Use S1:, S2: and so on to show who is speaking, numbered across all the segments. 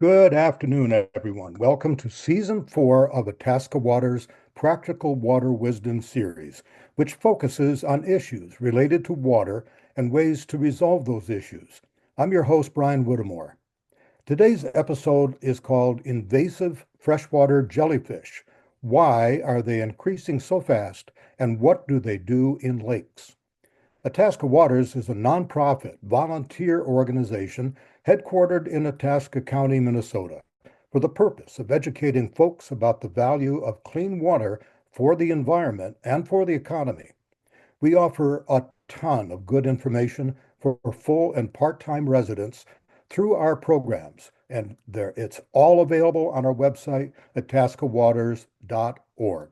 S1: Good afternoon, everyone. Welcome to Season 4 of Itasca Water's Practical Water Wisdom series, which focuses on issues related to water and ways to resolve those issues. I'm your host, Brian Whittemore. Today's episode is called Invasive Freshwater Jellyfish. Why are they increasing so fast, and what do they do in lakes? Itasca Waters is a nonprofit volunteer organization headquartered in Itasca County, Minnesota, for the purpose of educating folks about the value of clean water for the environment and for the economy. We offer a ton of good information for full and part-time residents through our programs, and it's all available on our website, itascawaters.org.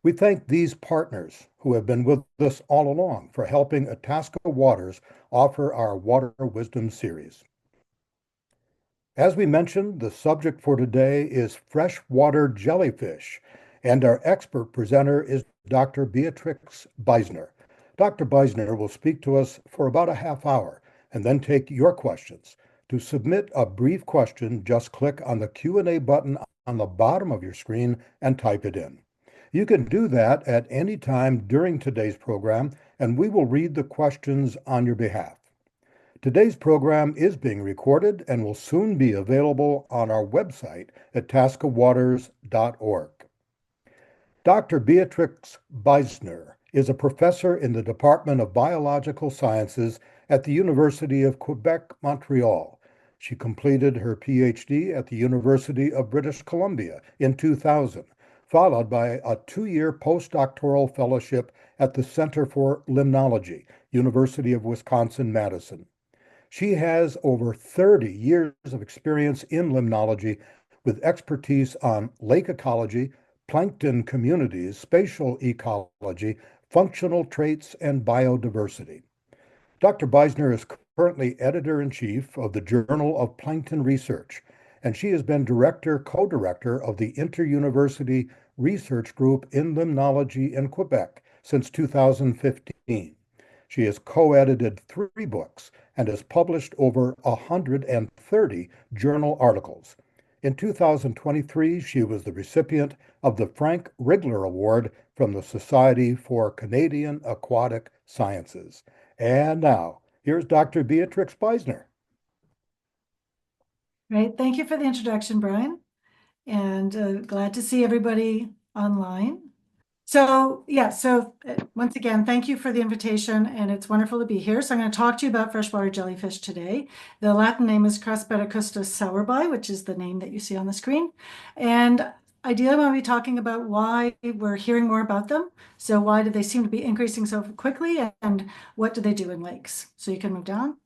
S1: We thank these partners who have been with us all along for helping Itasca Waters offer our Water Wisdom series. As we mentioned, the subject for today is freshwater jellyfish, and our expert presenter is Dr. Beatrix Beisner. Dr. Beisner will speak to us for about a half hour and then take your questions. To submit a brief question, just click on the Q&A button on the bottom of your screen and type it in. You can do that at any time during today's program, and we will read the questions on your behalf. Today's program is being recorded and will soon be available on our website at itascawaters.org. Dr. Beatrix Beisner is a professor in the Department of Biological Sciences at the University of Quebec, Montreal. She completed her PhD at the University of British Columbia in 2000, followed by a 2-year postdoctoral fellowship at the Center for Limnology, University of Wisconsin-Madison. She has over 30 years of experience in limnology with expertise on lake ecology, plankton communities, spatial ecology, functional traits, and biodiversity. Dr. Beisner is currently editor-in-chief of the Journal of Plankton Research, and she has been co-director of the Inter-University Research Group in Limnology in Quebec since 2015. She has co-edited 3 books and has published over 130 journal articles. In 2023, she was the recipient of the Frank Rigler Award from the Society for Canadian Aquatic Sciences. And now, here's Dr. Beatrix Beisner.
S2: Right. Thank you for the introduction, Brian, and glad to see everybody online. So once again, thank you for the invitation, and it's wonderful to be here. So I'm going to talk to you about freshwater jellyfish today. The Latin name is Craspedacusta sowerbii, which is the name that you see on the screen. And ideally, I'm going to be talking about why we're hearing more about them. So why do they seem to be increasing so quickly, and what do they do in lakes? So you can move down.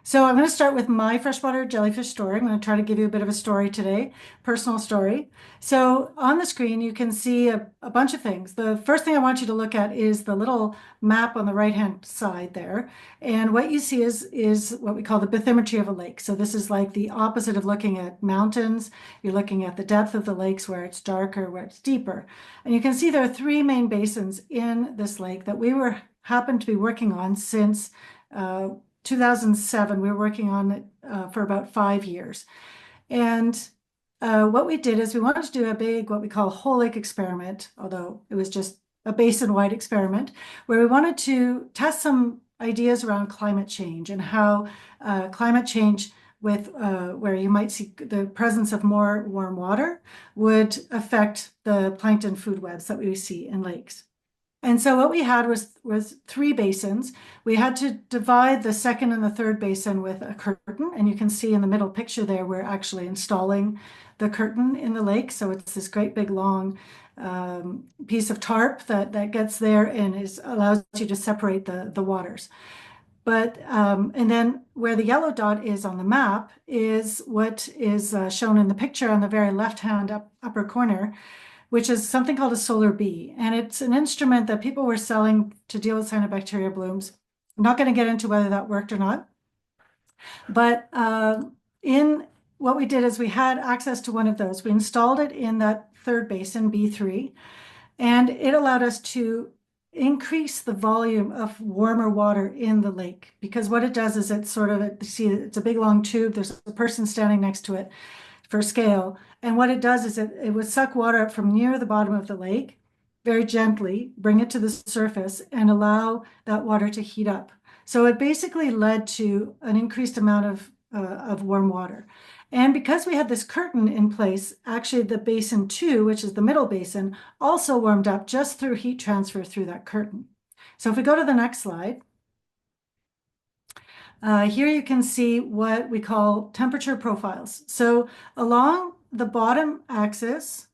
S2: So I'm going to start with my freshwater jellyfish story. I'm going to try to give you a bit of a story today, personal story. So on the screen, you can see a bunch of things. The first thing I want you to look at is the little map on the right-hand side there. And what you see is what we call the bathymetry of a lake. So this is like the opposite of looking at mountains. You're looking at the depth of the lakes, where it's darker, where it's deeper. And you can see there are 3 main basins in this lake that we happened to be working on since 2007. We were working on it for about 5 years. And what we did is we wanted to do a big, what we call whole lake experiment, although it was just a basin-wide experiment, where we wanted to test some ideas around climate change and how climate change with where you might see the presence of more warm water would affect the plankton food webs that we see in lakes. And so what we had was 3 basins. We had to divide the second and the third basin with a curtain. And you can see in the middle picture there, we're actually installing the curtain in the lake. So it's this great big long piece of tarp that gets there and allows you to separate the waters. But and then where the yellow dot is on the map is what is shown in the picture on the very left-hand upper corner, which is something called a sowerbii. And it's an instrument that people were selling to deal with cyanobacteria blooms. I'm not going to get into whether that worked or not. But in what we did is we had access to one of those. We installed it in that third basin, B3, and it allowed us to increase the volume of warmer water in the lake, because what it does is it's sort of, see, it's a big long tube. There's a person standing next to it for scale. And what it does is it would suck water up from near the bottom of the lake very gently, bring it to the surface, and allow that water to heat up. So it basically led to an increased amount of warm water. And because we had this curtain in place, actually the basin 2, which is the middle basin, also warmed up just through heat transfer through that curtain. So if we go to the next slide, here you can see what we call temperature profiles. So along the bottom axis,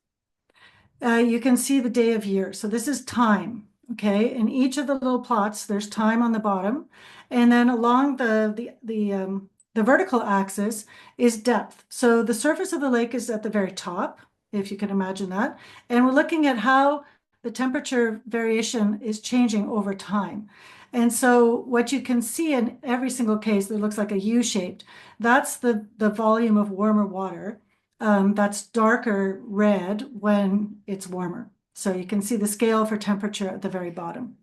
S2: you can see the day of year. So this is time, okay? In each of the little plots, there's time on the bottom. And then along the vertical axis is depth. So the surface of the lake is at the very top, if you can imagine that. And we're looking at how the temperature variation is changing over time. And so what you can see in every single case that looks like a U-shaped, that's the volume of warmer water. That's darker red when it's warmer. So you can see the scale for temperature at the very bottom.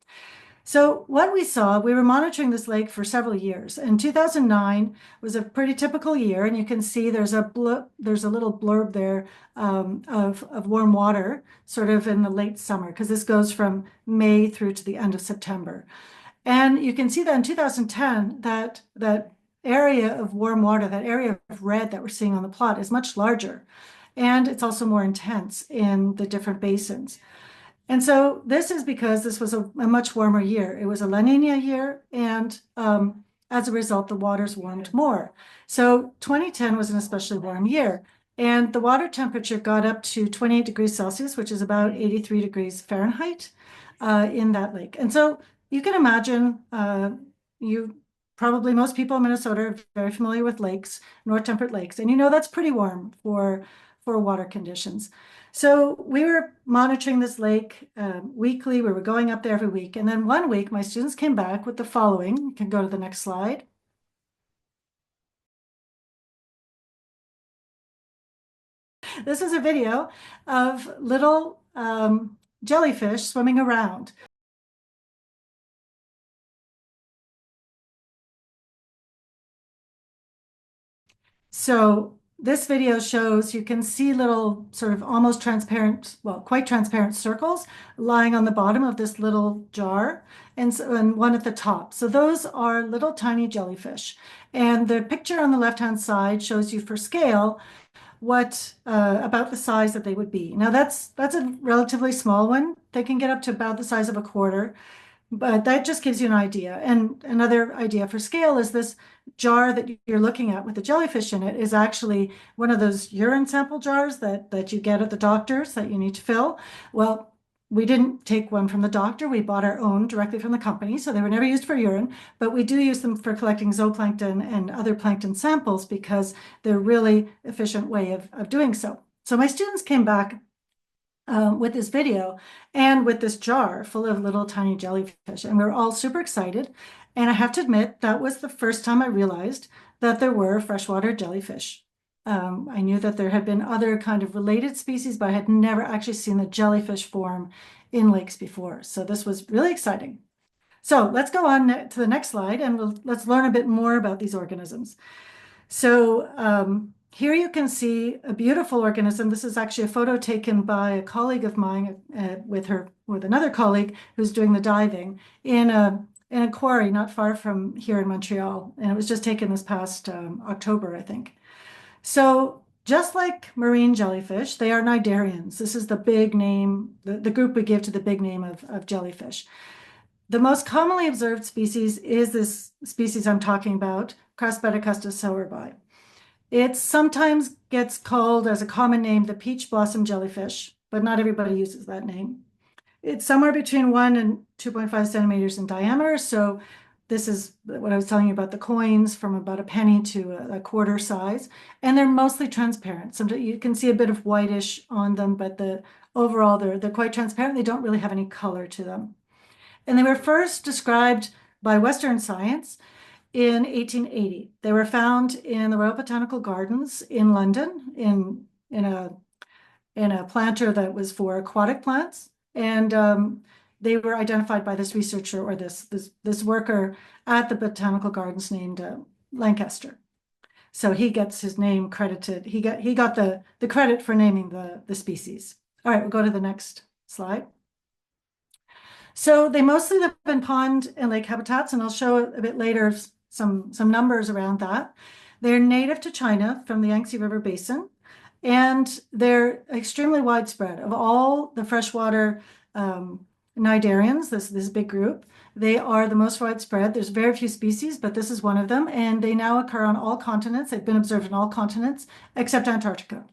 S2: So what we saw, we were monitoring this lake for several years. And 2009 was a pretty typical year. And you can see there's a little blurb there of warm water sort of in the late summer, because this goes from May through to the end of September. And you can see that in 2010, that area of warm water, that area of red that we're seeing on the plot is much larger. And it's also more intense in the different basins. And so this is because this was a much warmer year. It was a La Nina year, and as a result, the waters warmed more. So 2010 was an especially warm year, and the water temperature got up to 28 degrees Celsius, which is about 83 degrees Fahrenheit in that lake. And so you can imagine, probably most people in Minnesota are very familiar with lakes, north temperate lakes, and you know that's pretty warm for water conditions. So we were monitoring this lake weekly. We were going up there every week. And then one week, my students came back with the following. You can go to the next slide. This is a video of little jellyfish swimming around. So this video shows, you can see little sort of almost transparent, well, quite transparent circles lying on the bottom of this little jar, and one at the top. So those are little tiny jellyfish. And the picture on the left-hand side shows you for scale what about the size that they would be. Now that's a relatively small one. They can get up to about the size of a quarter. But that just gives you an idea. And another idea for scale is this jar that you're looking at with the jellyfish in it is actually one of those urine sample jars that you get at the doctor's that you need to fill. Well, we didn't take one from the doctor. We bought our own directly from the company. So they were never used for urine, but we do use them for collecting zooplankton and other plankton samples because they're a really efficient way of doing so. So my students came back with this video and with this jar full of little tiny jellyfish. And we were all super excited. And I have to admit, that was the first time I realized that there were freshwater jellyfish. I knew that there had been other kind of related species, but I had never actually seen the jellyfish form in lakes before. So this was really exciting. So let's go on to the next slide and let's learn a bit more about these organisms. So here you can see a beautiful organism. This is actually a photo taken by a colleague of mine with another colleague who's doing the diving in a quarry not far from here in Montreal. And it was just taken this past October, I think. So just like marine jellyfish, they are cnidarians. This is the big name, the group we give to the big name of jellyfish. The most commonly observed species is this species I'm talking about, Craspedacusta sowerbii. It sometimes gets called as a common name the peach blossom jellyfish, but not everybody uses that name. It's somewhere between 1 and 2.5 centimeters in diameter. So this is what I was telling you about the coins, from about a penny to a quarter size. And they're mostly transparent. Sometimes you can see a bit of whitish on them, but overall they're quite transparent. They don't really have any color to them. And they were first described by Western science in 1880. They were found in the Royal Botanical Gardens in London in a planter that was for aquatic plants. And they were identified by this researcher or this worker at the botanical gardens named Lancaster. So he gets his name credited. He got the credit for naming the species. All right, we'll go to the next slide. So they mostly live in pond and lake habitats, and I'll show a bit later some numbers around that. They're native to China from the Yangtze River Basin, and they're extremely widespread. Of all the freshwater cnidarians, this big group, they are the most widespread. There's very few species, but this is one of them, and they now occur on all continents. They've been observed on all continents except Antarctica.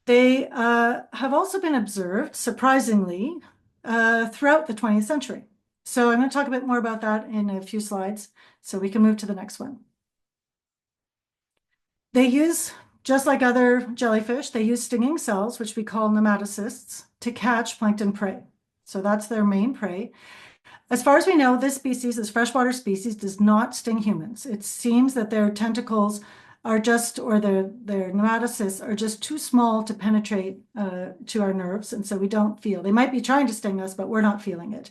S2: They have also been observed, surprisingly, throughout the 20th century. So I'm going to talk a bit more about that in a few slides, so we can move to the next one. They use, just like other jellyfish, they use stinging cells, which we call nematocysts, to catch plankton prey. So that's their main prey. As far as we know, this species, this freshwater species, does not sting humans. It seems that their tentacles are just, or their nematocysts are just too small to penetrate to our nerves, and so we don't feel. They might be trying to sting us, but we're not feeling it.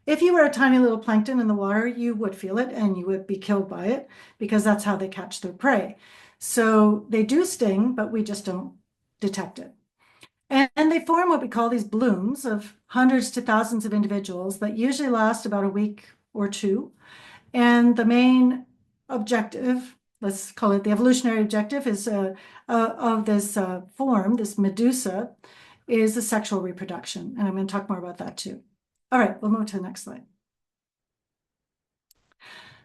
S2: If you were a tiny little plankton in the water, you would feel it and you would be killed by it because that's how they catch their prey. So they do sting, but we just don't detect it. And they form what we call these blooms of hundreds to thousands of individuals that usually last about a week or two. And the main objective, let's call it the evolutionary objective, is of this form, this medusa, is the sexual reproduction. And I'm going to talk more about that too. All right, we'll move to the next slide.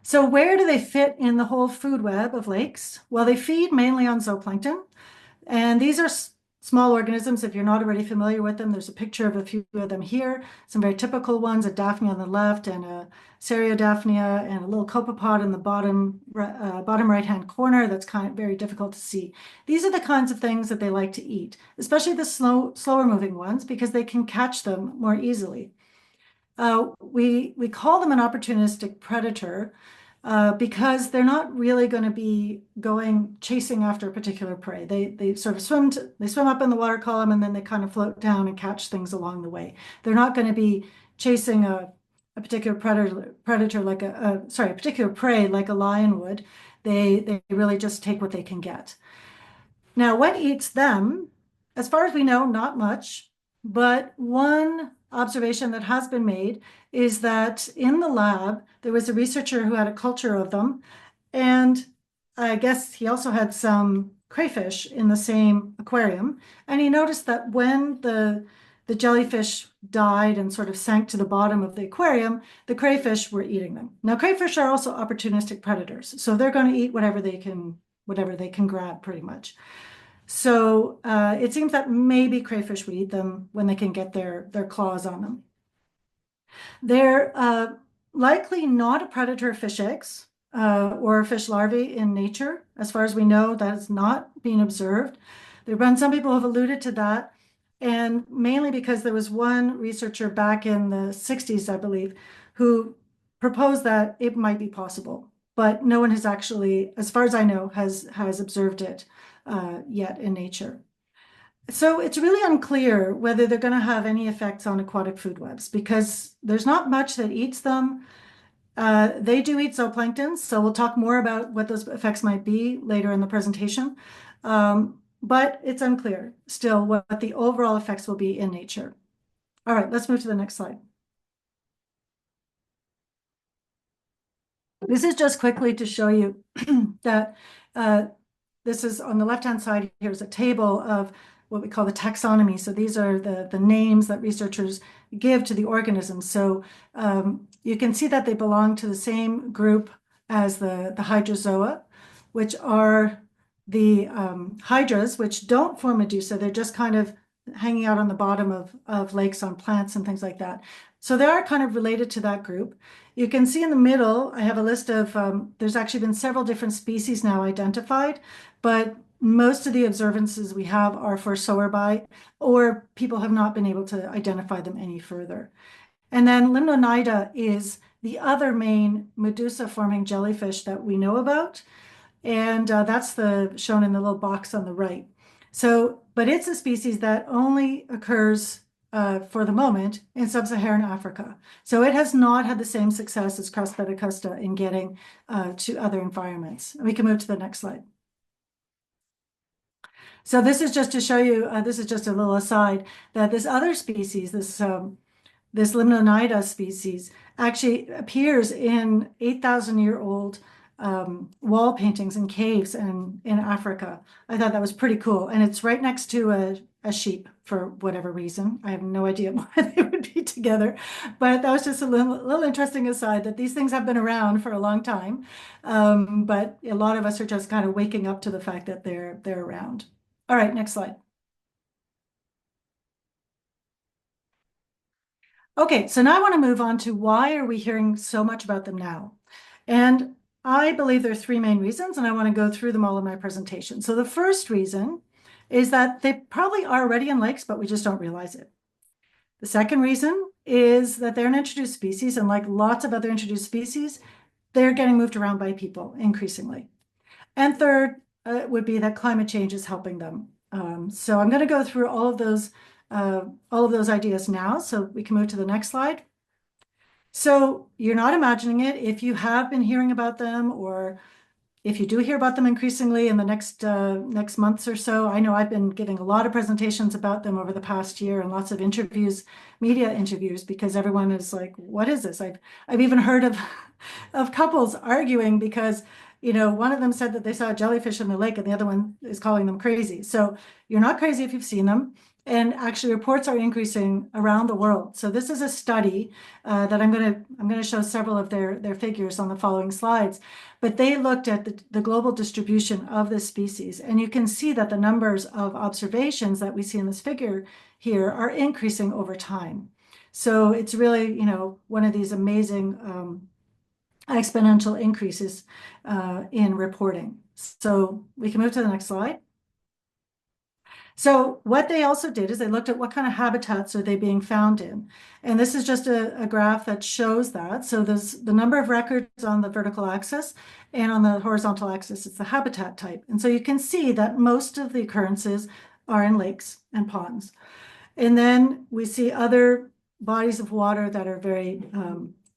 S2: So where do they fit in the whole food web of lakes? Well, they feed mainly on zooplankton. And these are small organisms. If you're not already familiar with them, there's a picture of a few of them here. Some very typical ones, a daphnia on the left and a Cereodaphnia and a little copepod in the bottom right-hand corner. That's kind of very difficult to see. These are the kinds of things that they like to eat, especially the slower moving ones because they can catch them more easily. We call them an opportunistic predator because they're not really going to be chasing after a particular prey. They sort of swim up in the water column and then they kind of float down and catch things along the way. They're not going to be chasing a particular predator like a particular prey like a lion would. They really just take what they can get. Now, what eats them? As far as we know, not much, but one observation that has been made is that in the lab, there was a researcher who had a culture of them, and I guess he also had some crayfish in the same aquarium, and he noticed that when the jellyfish died and sort of sank to the bottom of the aquarium, the crayfish were eating them. Now, crayfish are also opportunistic predators, so they're going to eat whatever they can grab, pretty much. So it seems that maybe crayfish would eat them when they can get their claws on them. They're likely not a predator of fish eggs or fish larvae in nature. As far as we know, that has not been observed. There have been some people who have alluded to that, and mainly because there was one researcher back in the 60s, I believe, who proposed that it might be possible. But no one has actually, as far as I know, has observed it yet in nature. So it's really unclear whether they're going to have any effects on aquatic food webs because there's not much that eats them. They do eat zooplankton, so we'll talk more about what those effects might be later in the presentation. But it's unclear still what the overall effects will be in nature. All right, let's move to the next slide. This is just quickly to show you that this is on the left-hand side. Here's a table of what we call the taxonomy. So these are the names that researchers give to the organisms. So you can see that they belong to the same group as the hydrozoa, which are the hydras, which don't form medusa. They're just kind of hanging out on the bottom of lakes on plants and things like that. So they are kind of related to that group. You can see in the middle, I have a list of, there's actually been several different species now identified, but most of the observances we have are for sowerbii, or people have not been able to identify them any further. And then limnology is the other main medusa-forming jellyfish that we know about, and that's shown in the little box on the right. So, but it's a species that only occurs for the moment in sub-Saharan Africa. So it has not had the same success as Craspedacusta in getting to other environments. We can move to the next slide. So this is just to show you, this is just a little aside, that this other species, this limnology species, actually appears in 8,000-year-old wall paintings in caves in Africa. I thought that was pretty cool. And it's right next to a sheep for whatever reason. I have no idea why they would be together. But that was just a little interesting aside that these things have been around for a long time. But a lot of us are just kind of waking up to the fact that they're around. All right, next slide. Okay, so now I want to move on to why are we hearing so much about them now? And I believe there are three main reasons, and I want to go through them all in my presentation. So the first reason is that they probably are already in lakes, but we just don't realize it. The second reason is that they're an introduced species, and like lots of other introduced species, they're getting moved around by people increasingly. And third would be that climate change is helping them. So I'm going to go through all of those ideas now, so we can move to the next slide. So you're not imagining it. If you have been hearing about them, or if you do hear about them increasingly in the next months or so, I know I've been giving a lot of presentations about them over the past year and lots of interviews, media interviews, because everyone is like, what is this? I've even heard of couples arguing because one of them said that they saw a jellyfish in the lake and the other one is calling them crazy. So you're not crazy if you've seen them. And actually reports are increasing around the world. So this is a study that I'm going to show several of their figures on the following slides. But they looked at the global distribution of this species. And you can see that the numbers of observations that we see in this figure here are increasing over time. So it's really, one of these amazing exponential increases in reporting. So we can move to the next slide. So what they also did is they looked at what kind of habitats are they being found in. And this is just a graph that shows that. So there's the number of records on the vertical axis, and on the horizontal axis, it's the habitat type. And so you can see that most of the occurrences are in lakes and ponds. And then we see other bodies of water that are very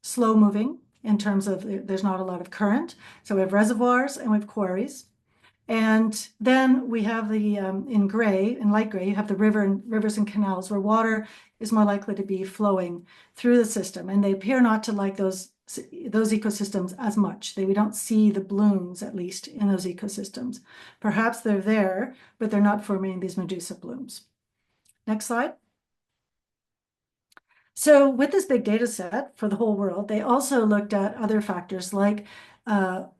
S2: slow moving in terms of there's not a lot of current. So we have reservoirs and we have quarries. And then we have the, in light gray, you have the rivers and canals where water is more likely to be flowing through the system. And they appear not to like those ecosystems as much. We don't see the blooms, at least, in those ecosystems. Perhaps they're there, but they're not forming these medusa blooms. Next slide. So with this big data set for the whole world, they also looked at other factors like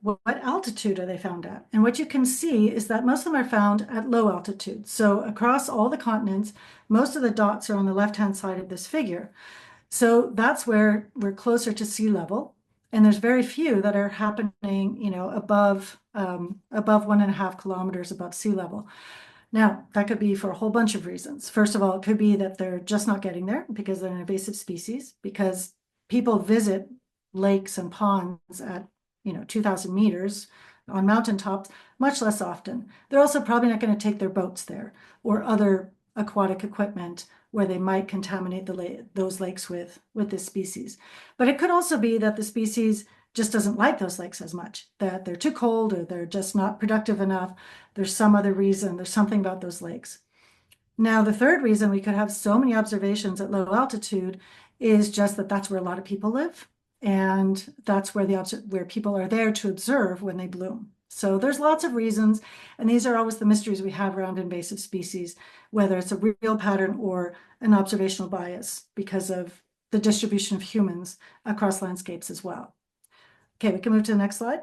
S2: what altitude are they found at? And what you can see is that most of them are found at low altitude. So across all the continents, most of the dots are on the left-hand side of this figure. So that's where we're closer to sea level. And there's very few that are happening, above 1.5 kilometers above sea level. Now, that could be for a whole bunch of reasons. First of all, it could be that they're just not getting there because they're an invasive species, because people visit lakes and ponds at 2,000 meters on mountaintops much less often. They're also probably not going to take their boats there or other aquatic equipment where they might contaminate those lakes with this species. But it could also be that the species just doesn't like those lakes as much, that they're too cold or they're just not productive enough. There's some other reason. There's something about those lakes. Now, the third reason we could have so many observations at low altitude is just that that's where a lot of people live. And that's where people are there to observe when they bloom. So there's lots of reasons, and these are always the mysteries we have around invasive species, whether it's a real pattern or an observational bias because of the distribution of humans across landscapes as well. Okay, we can move to the next slide.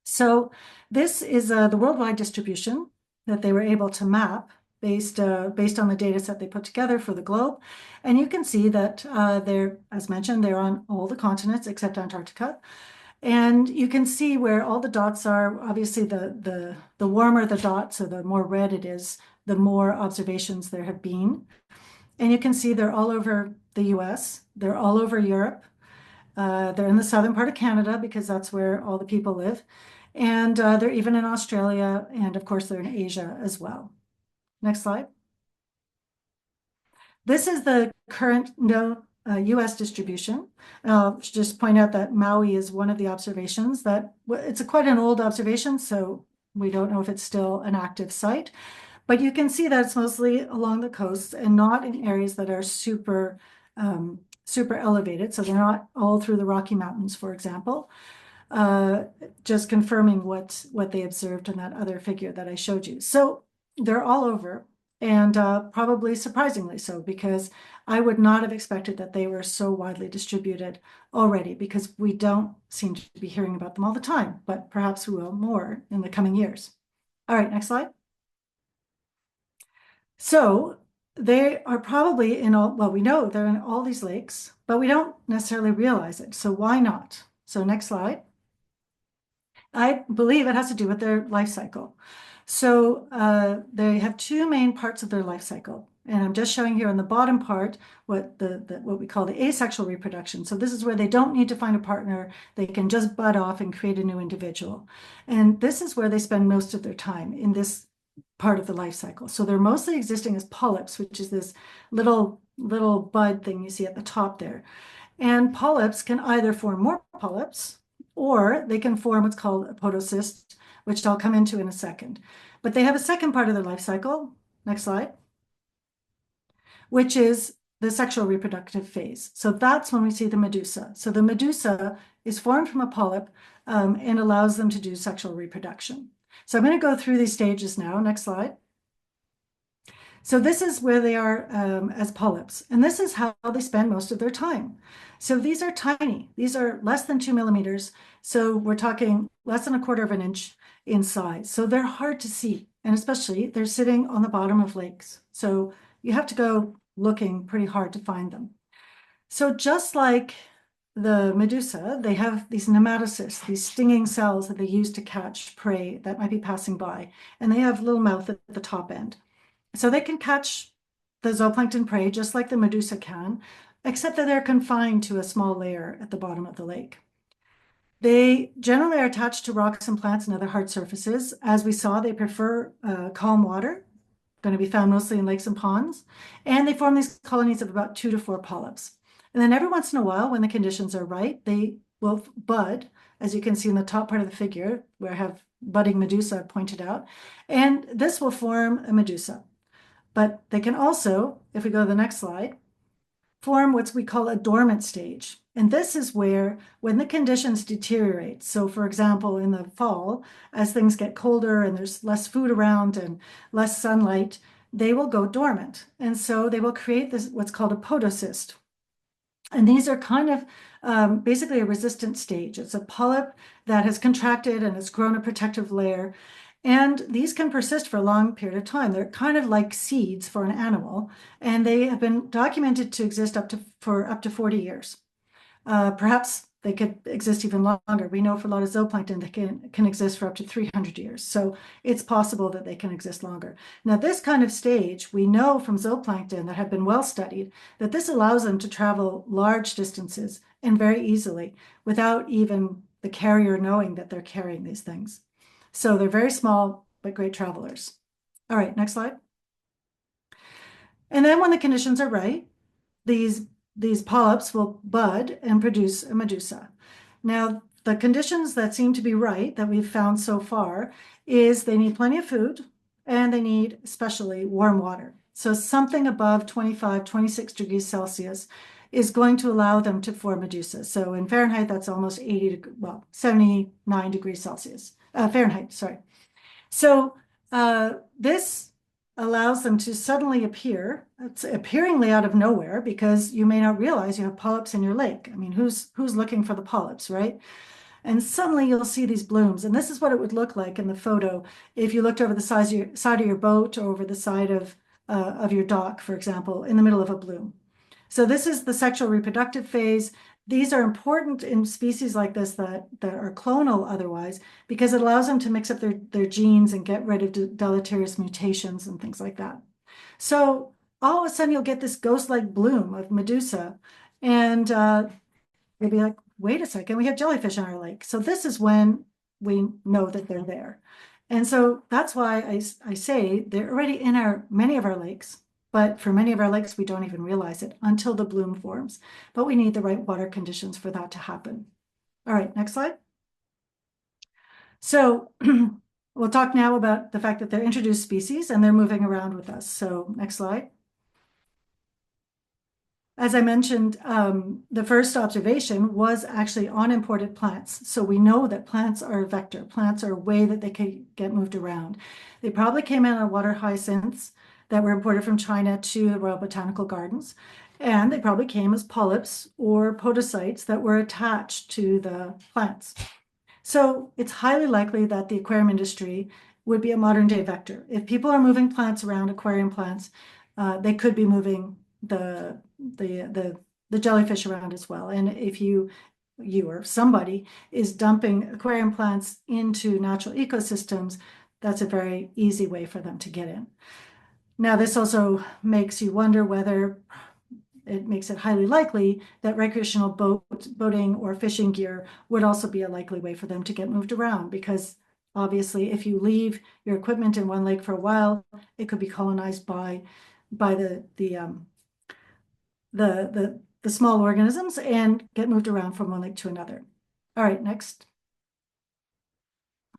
S2: So this is the worldwide distribution that they were able to map based on the data set they put together for the globe. And you can see that they're, as mentioned, they're on all the continents except Antarctica. And you can see where all the dots are. Obviously, the warmer the dots, so the more red it is, the more observations there have been. And you can see they're all over the US, they're all over Europe. They're in the southern part of Canada because that's where all the people live. And they're even in Australia, and of course, they're in Asia as well. Next slide. This is the current US distribution. I'll just point out that Maui is one of the observations that it's quite an old observation, so we don't know if it's still an active site. But you can see that it's mostly along the coasts and not in areas that are super elevated. So they're not all through the Rocky Mountains, for example. Just confirming what they observed in that other figure that I showed you. So they're all over, and probably surprisingly so, because I would not have expected that they were so widely distributed already, because we don't seem to be hearing about them all the time, but perhaps we will more in the coming years. All right, next slide. So they are probably in all, well, we know they're in all these lakes, but we don't necessarily realize it. So why not? So next slide. I believe it has to do with their life cycle. So they have two main parts of their life cycle. And I'm just showing here on the bottom part what what we call the asexual reproduction. So this is where they don't need to find a partner. They can just bud off and create a new individual. And this is where they spend most of their time, in this part of the life cycle. So they're mostly existing as polyps, which is this little bud thing you see at the top there. And polyps can either form more polyps, or they can form what's called a podocyst, which I'll come into in a second. But they have a second part of their life cycle, next slide, which is the sexual reproductive phase. So that's when we see the medusa. So the medusa is formed from a polyp and allows them to do sexual reproduction. So I'm going to go through these stages now. Next slide. So this is where they are as polyps, and this is how they spend most of their time. So these are tiny. These are less than 2 millimeters. So we're talking less than 1/4 of an inch in size. So they're hard to see, and especially they're sitting on the bottom of lakes. So you have to go looking pretty hard to find them. So just like the medusa, they have these nematocysts, these stinging cells that they use to catch prey that might be passing by, and they have a little mouth at the top end. So they can catch the zooplankton prey just like the medusa can, except that they're confined to a small layer at the bottom of the lake. They generally are attached to rocks and plants and other hard surfaces. As we saw, they prefer calm water, going to be found mostly in lakes and ponds, and they form these colonies of about 2 to 4 polyps. And then every once in a while, when the conditions are right, they will bud, as you can see in the top part of the figure, where I have budding medusa pointed out, and this will form a medusa. But they can also, if we go to the next slide, form what we call a dormant stage. And this is where, when the conditions deteriorate, so for example, in the fall, as things get colder and there's less food around and less sunlight, they will go dormant. And so they will create this, what's called a podocyst. And these are kind of basically a resistant stage. It's a polyp that has contracted and has grown a protective layer. And these can persist for a long period of time. They're kind of like seeds for an animal, and they have been documented to exist for up to 40 years. Perhaps they could exist even longer. We know for a lot of zooplankton they can exist for up to 300 years. So it's possible that they can exist longer. Now, this kind of stage, we know from zooplankton that have been well studied, that this allows them to travel large distances and very easily without even the carrier knowing that they're carrying these things. So they're very small, but great travelers. All right, next slide. And then when the conditions are right, these polyps will bud and produce a medusa. Now, the conditions that seem to be right that we've found so far is they need plenty of food and they need especially warm water. So something above 25, 26 degrees Celsius is going to allow them to form medusa. So in Fahrenheit, that's almost 79 degrees Celsius. Fahrenheit, sorry. So this allows them to suddenly appear. It's appearingly out of nowhere because you may not realize you have polyps in your lake. I mean, who's looking for the polyps, right? And suddenly you'll see these blooms. And this is what it would look like in the photo if you looked over the side of your boat or over the side of your dock, for example, in the middle of a bloom. So this is the sexual reproductive phase. These are important in species like this that are clonal otherwise, because it allows them to mix up their genes and get rid of deleterious mutations and things like that. So all of a sudden you'll get this ghost-like bloom of medusa, and you'll be like, wait a second, we have jellyfish in our lake. So this is when we know that they're there. And so that's why I say they're already in many of our lakes, But for many of our lakes, we don't even realize it until the bloom forms. But we need the right water conditions for that to happen. All right, next slide. So we'll talk now about the fact that they're introduced species and they're moving around with us. So next slide. As I mentioned, the first observation was actually on imported plants. So we know that plants are a vector. Plants are a way that they can get moved around. They probably came in on water hyacinths that were imported from China to the Royal Botanical Gardens. And they probably came as polyps or podocytes that were attached to the plants. So it's highly likely that the aquarium industry would be a modern day vector. If people are moving plants around, aquarium plants, they could be moving the jellyfish around as well. And if you or somebody is dumping aquarium plants into natural ecosystems, that's a very easy way for them to get in. Now, this also makes you wonder whether it makes it highly likely that recreational boating or fishing gear would also be a likely way for them to get moved around, because obviously if you leave your equipment in one lake for a while, it could be colonized by the small organisms and get moved around from one lake to another. All right, next.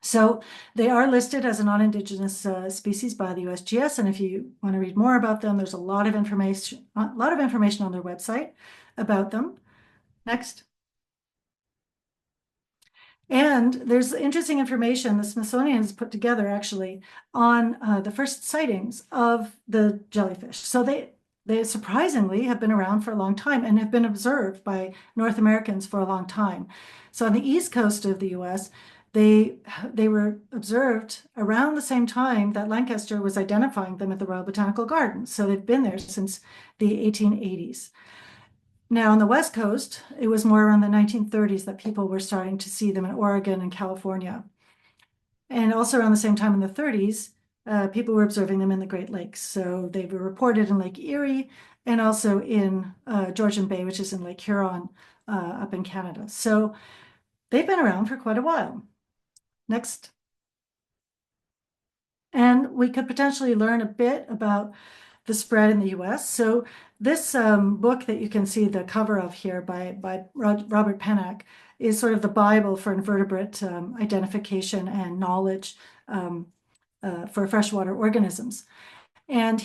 S2: So they are listed as a non-indigenous species by the USGS, and if you want to read more about them, there's a lot of information on their website about them. Next. And there's interesting information the Smithsonian has put together actually on the first sightings of the jellyfish. So they surprisingly have been around for a long time and have been observed by North Americans for a long time. So on the east coast of the US, they were observed around the same time that Lancaster was identifying them at the Royal Botanical Gardens. So they've been there since the 1880s. Now, on the West Coast, it was more around the 1930s that people were starting to see them in Oregon and California. And also around the same time in the 30s, people were observing them in the Great Lakes. So they were reported in Lake Erie and also in Georgian Bay, which is in Lake Huron up in Canada. So they've been around for quite a while. Next. And we could potentially learn a bit about the spread in the US. So this book that you can see the cover of here by Robert Pennock is sort of the Bible for invertebrate identification and knowledge for freshwater organisms. And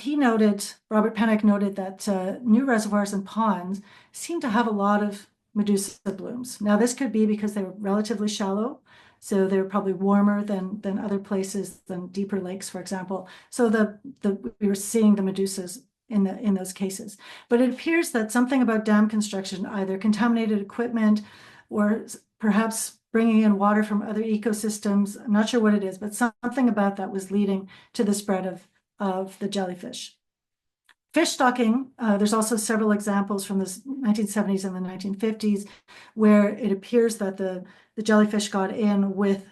S2: Robert Pennock noted that new reservoirs and ponds seem to have a lot of medusa blooms. Now, this could be because they were relatively shallow, so they were probably warmer than other places, than deeper lakes, for example. So we were seeing the medusas in those cases. But it appears that something about dam construction, either contaminated equipment or perhaps bringing in water from other ecosystems, I'm not sure what it is, but something about that was leading to the spread of the jellyfish. Fish stocking, there's also several examples from the 1970s and the 1950s where it appears that the jellyfish got in with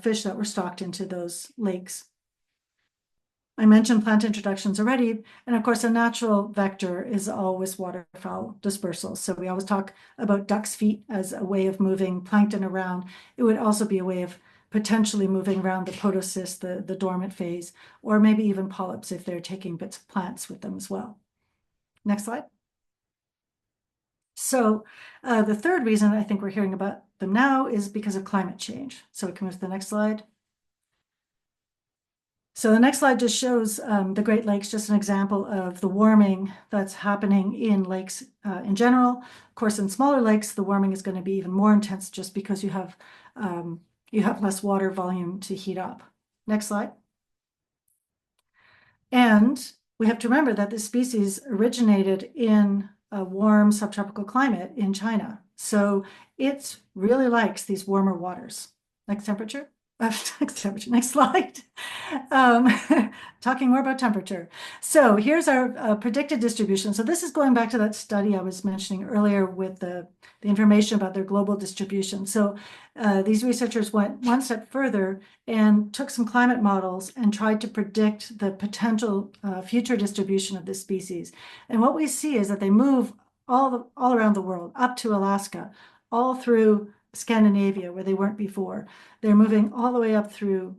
S2: fish that were stocked into those lakes. I mentioned plant introductions already, and of course a natural vector is always waterfowl dispersal. So we always talk about duck's feet as a way of moving plankton around. It would also be a way of potentially moving around the podocyst, the dormant phase, or maybe even polyps if they're taking bits of plants with them as well. Next slide. So the third reason I think we're hearing about them now is because of climate change. So we can move to the next slide. So the next slide just shows the Great Lakes, just an example of the warming that's happening in lakes in general. Of course, in smaller lakes, the warming is going to be even more intense just because you have less water volume to heat up. Next slide. And we have to remember that this species originated in a warm subtropical climate in China. So it really likes these warmer waters. Next temperature. Next slide. Talking more about temperature. So here's our predicted distribution. So this is going back to that study I was mentioning earlier with the information about their global distribution. So these researchers went one step further and took some climate models and tried to predict the potential future distribution of this species. And what we see is that they move all around the world, up to Alaska, all through Scandinavia, where they weren't before. They're moving all the way up through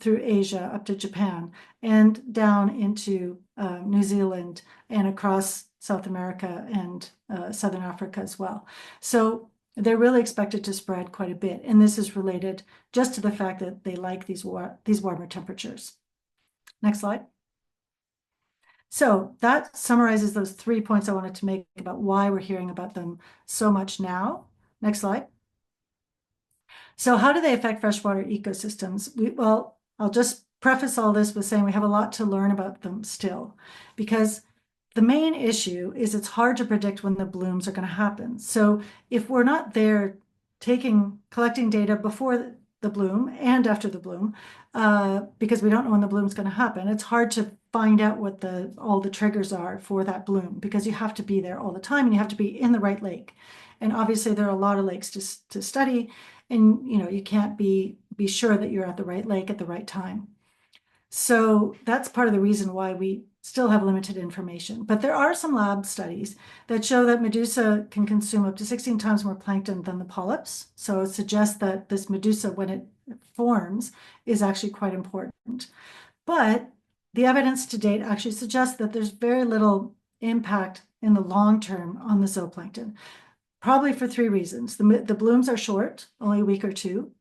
S2: Asia, up to Japan, and down into New Zealand and across South America and Southern Africa as well. So they're really expected to spread quite a bit. And this is related just to the fact that they like these warmer temperatures. Next slide. So that summarizes those 3 points I wanted to make about why we're hearing about them so much now. Next slide. So how do they affect freshwater ecosystems? Well, I'll just preface all this with saying we have a lot to learn about them still, because the main issue is it's hard to predict when the blooms are going to happen. So if we're not there collecting data before the bloom and after the bloom, because we don't know when the bloom is going to happen, it's hard to find out what all the triggers are for that bloom, because you have to be there all the time and you have to be in the right lake. And obviously there are a lot of lakes to study, and you can't be sure that you're at the right lake at the right time. So that's part of the reason why we still have limited information. But there are some lab studies that show that medusa can consume up to 16 times more plankton than the polyps. So it suggests that this medusa, when it forms, is actually quite important. But the evidence to date actually suggests that there's very little impact in the long term on the zooplankton, probably for 3 reasons. The blooms are short, only a week or two.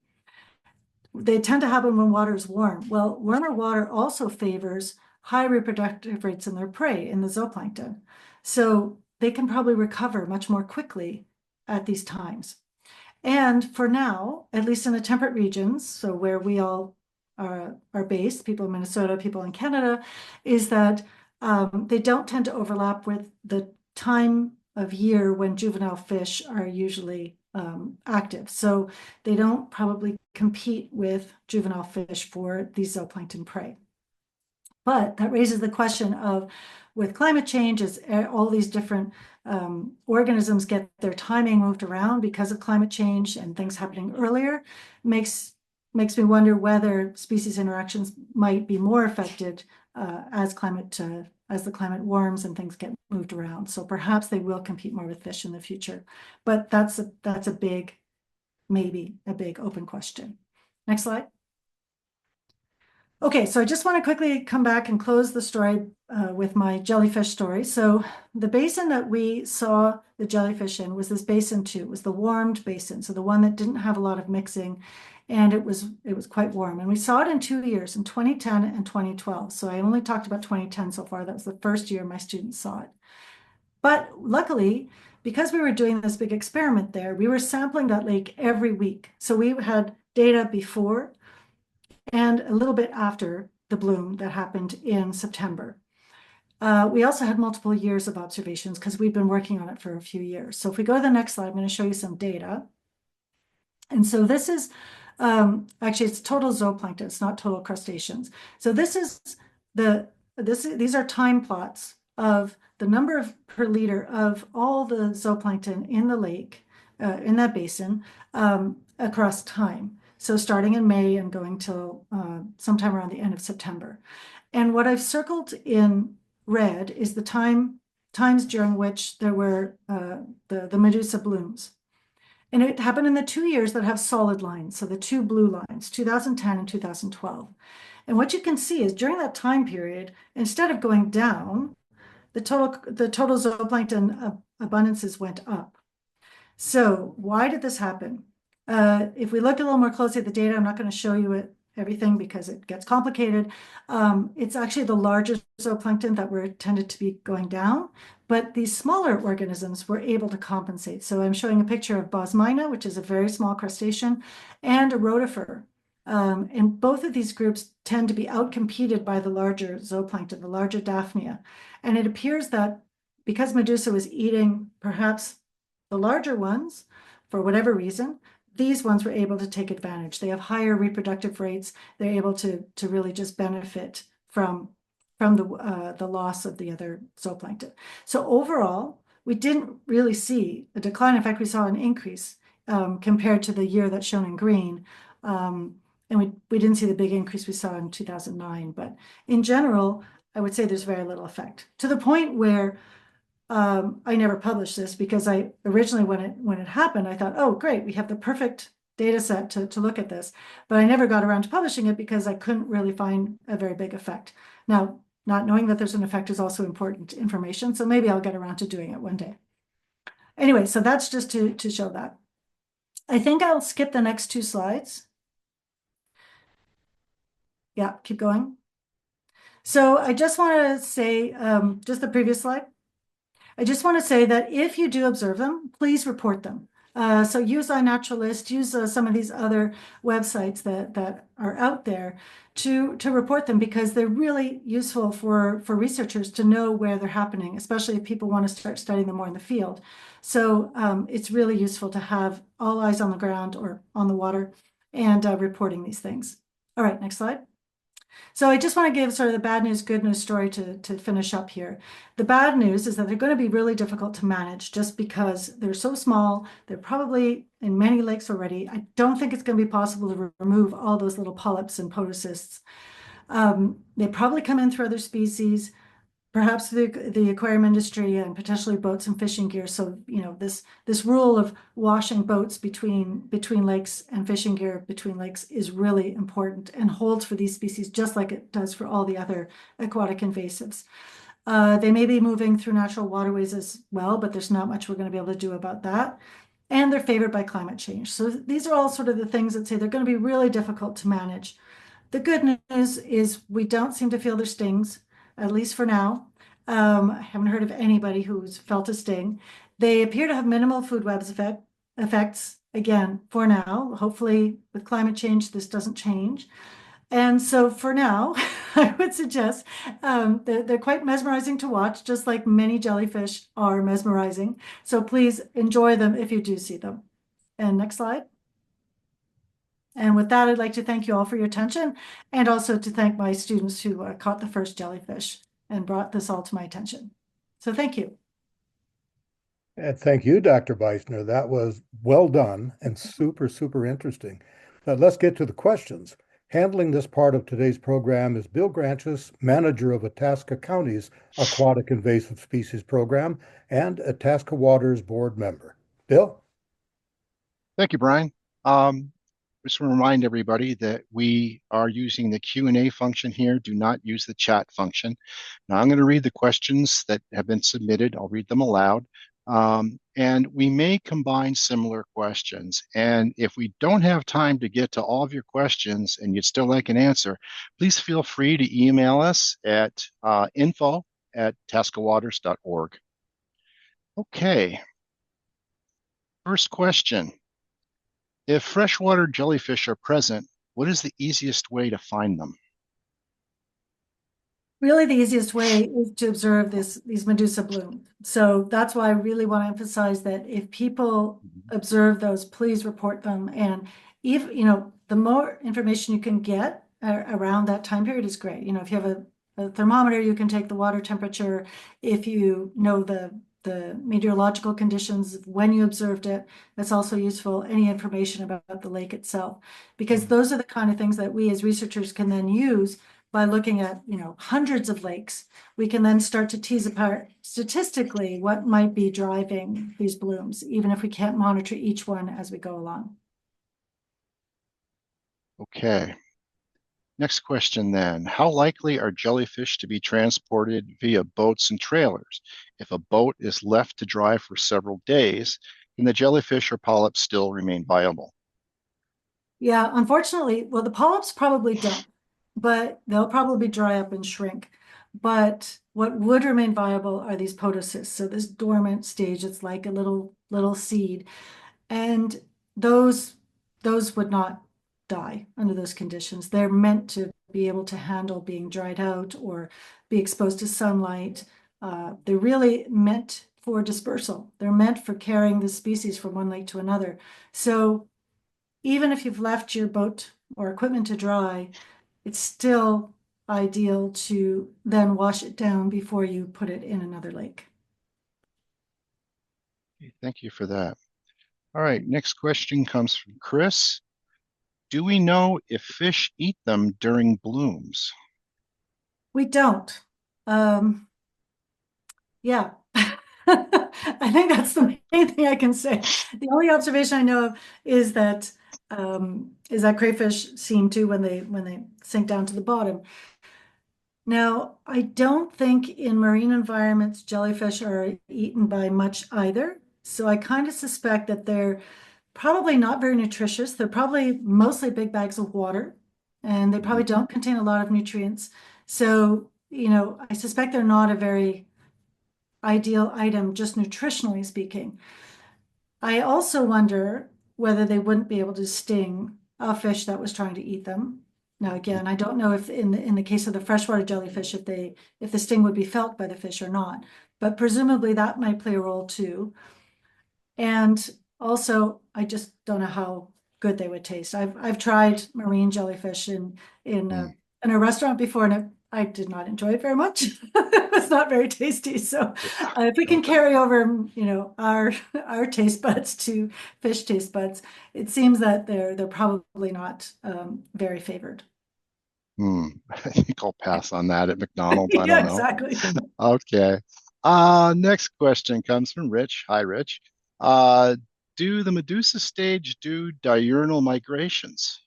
S2: They tend to happen when water is warm. Well, warmer water also favors high reproductive rates in their prey, in the zooplankton. So they can probably recover much more quickly at these times. And for now, at least in the temperate regions, so where we all are based, people in Minnesota, people in Canada, is that they don't tend to overlap with the time of year when juvenile fish are usually active. So they don't probably compete with juvenile fish for these zooplankton prey. But that raises the question of, with climate change, as all these different organisms get their timing moved around because of climate change and things happening earlier, makes me wonder whether species interactions might be more affected as the climate warms and things get moved around. So perhaps they will compete more with fish in the future. But that's a big, maybe a big open question. Next slide. Okay, so I just want to quickly come back and close the story with my jellyfish story. So the basin that we saw the jellyfish in was this basin 2. It was the warmed basin, so the one that didn't have a lot of mixing, and it was quite warm. And we saw it in 2 years, in 2010 and 2012. So I only talked about 2010 so far. That was the first year my students saw it. But luckily, because we were doing this big experiment there, we were sampling that lake every week. So we had data before and a little bit after the bloom that happened in September. We also had multiple years of observations because we've been working on it for a few years. So if we go to the next slide, I'm going to show you some data. And so this is, actually it's total zooplankton, it's not total crustaceans. So these are time plots of the number per liter of all the zooplankton in the lake, in that basin, across time. So starting in May and going till sometime around the end of September. And what I've circled in red is the times during which there were the medusa blooms. And it happened in the 2 years that have solid lines, so the 2 blue lines, 2010 and 2012. And what you can see is during that time period, instead of going down, the total zooplankton abundances went up. So why did this happen? If we look a little more closely at the data, I'm not going to show you everything because it gets complicated. It's actually the larger zooplankton that were tended to be going down, but these smaller organisms were able to compensate. So I'm showing a picture of bosmina, which is a very small crustacean, and a rotifer. And both of these groups tend to be outcompeted by the larger zooplankton, the larger Daphnia. And it appears that because Medusa was eating perhaps the larger ones, for whatever reason, these ones were able to take advantage. They have higher reproductive rates. They're able to really just benefit from the loss of the other zooplankton. So overall, we didn't really see a decline. In fact, we saw an increase compared to the year that's shown in green. And we didn't see the big increase we saw in 2009. But in general, I would say there's very little effect, to the point where I never published this because I originally, when it happened, I thought, oh, great, we have the perfect data set to look at this. But I never got around to publishing it because I couldn't really find a very big effect. Now, not knowing that there's an effect is also important information. So maybe I'll get around to doing it one day. Anyway, so that's just to show that. I think I'll skip the next two slides. Yeah, keep going. So I just want to say, just the previous slide. I just want to say that if you do observe them, please report them. So use iNaturalist, use some of these other websites that are out there to report them, because they're really useful for researchers to know where they're happening, especially if people want to start studying them more in the field. So it's really useful to have all eyes on the ground or on the water and reporting these things. All right, next slide. So I just want to give sort of the bad news, good news story to finish up here. The bad news is that they're going to be really difficult to manage just because they're so small. They're probably in many lakes already. I don't think it's going to be possible to remove all those little polyps and podocysts. They probably come in through other species, perhaps the aquarium industry, and potentially boats and fishing gear. So, this rule of washing boats between lakes and fishing gear between lakes is really important and holds for these species just like it does for all the other aquatic invasives. They may be moving through natural waterways as well, but there's not much we're going to be able to do about that. And they're favored by climate change. So these are all sort of the things that say they're going to be really difficult to manage. The good news is we don't seem to feel their stings, at least for now. I haven't heard of anybody who's felt a sting. They appear to have minimal food web effects, again, for now. Hopefully, with climate change, this doesn't change. And so for now, I would suggest they're quite mesmerizing to watch, just like many jellyfish are mesmerizing. So please enjoy them if you do see them. And next slide. And with that, I'd like to thank you all for your attention, and also to thank my students who caught the first jellyfish and brought this all to my attention. So thank you.
S1: And thank you, Dr. Beisner. That was well done and super, super interesting. Now let's get to the questions. Handling this part of today's program is Bill Granchis, manager of Itasca County's Aquatic Invasive Species Program and Itasca Waters board member. Bill?
S3: Thank you, Brian. Just want to remind everybody that we are using the Q&A function here. Do not use the chat function. Now I'm going to read the questions that have been submitted. I'll read them aloud. And we may combine similar questions. And if we don't have time to get to all of your questions and you'd still like an answer, please feel free to email us at info@itascawaters.org. Okay. First question. If freshwater jellyfish are present, what is the easiest way to find them?
S2: Really, the easiest way is to observe these Medusa blooms. So that's why I really want to emphasize that if people observe those, please report them. And if, the more information you can get around that time period is great. If you have a thermometer, you can take the water temperature. If you know the meteorological conditions when you observed it, that's also useful. Any information about the lake itself, because those are the kind of things that we as researchers can then use. By looking at, hundreds of lakes, we can then start to tease apart statistically what might be driving these blooms, even if we can't monitor each one as we go along.
S3: Okay. Next question then. How likely are jellyfish to be transported via boats and trailers? If a boat is left to dry for several days, can the jellyfish or polyps still remain viable?
S2: Yeah, unfortunately, well, the polyps probably don't, but they'll probably dry up and shrink. But what would remain viable are these podocysts. So this dormant stage, it's like a little seed. And those would not die under those conditions. They're meant to be able to handle being dried out or be exposed to sunlight. They're really meant for dispersal. They're meant for carrying the species from one lake to another. So even if you've left your boat or equipment to dry, it's still ideal to then wash it down before you put it in another lake.
S3: Thank you for that. All right, next question comes from Chris. Do we know if fish eat them during blooms?
S2: We don't. Yeah. I think that's the main thing I can say. The only observation I know of is that crayfish seem to when they sink down to the bottom. Now, I don't think in marine environments jellyfish are eaten by much either. So I kind of suspect that they're probably not very nutritious. They're probably mostly big bags of water, and they probably don't contain a lot of nutrients. So, I suspect they're not a very ideal item, just nutritionally speaking. I also wonder whether they wouldn't be able to sting a fish that was trying to eat them. Now, again, I don't know if in the case of the freshwater jellyfish, if the sting would be felt by the fish or not, but presumably that might play a role too. And also, I just don't know how good they would taste. I've tried marine jellyfish in a
S3: Mm.
S2: in a restaurant before, and I did not enjoy it very much. It was not very tasty. So,
S3: Yeah.
S2: if we can carry over, our taste buds to fish taste buds, it seems that they're probably not very favored.
S3: I think I'll pass on that at McDonald's. I
S2: Yeah,
S3: don't know.
S2: exactly.
S3: Okay. Next question comes from Rich. Hi, Rich. Uh, do the Medusa stage do diurnal migrations?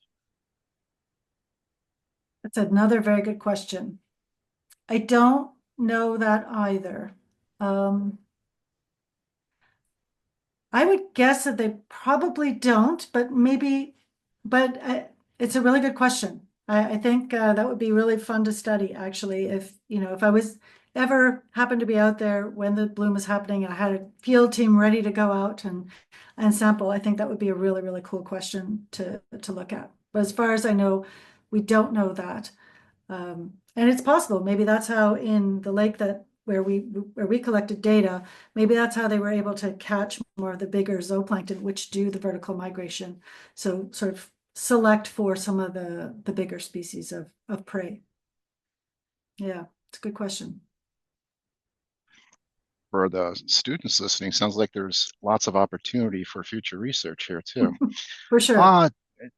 S2: That's another very good question. I don't know that either. Um, I would guess that they probably don't, but it's a really good question. I think that would be really fun to study, actually, if I was ever happened to be out there when the bloom was happening and I had a field team ready to go out and sample, I think that would be a really, really cool question to look at. But as far as I know, we don't know that. And it's possible, maybe that's how in the lake where we collected data, maybe that's how they were able to catch more of the bigger zooplankton, which do the vertical migration. So sort of select for some of the bigger species of prey. Yeah, it's a good question.
S3: For the students listening, sounds like there's lots of opportunity for future research here too.
S2: For sure.
S3: Uh,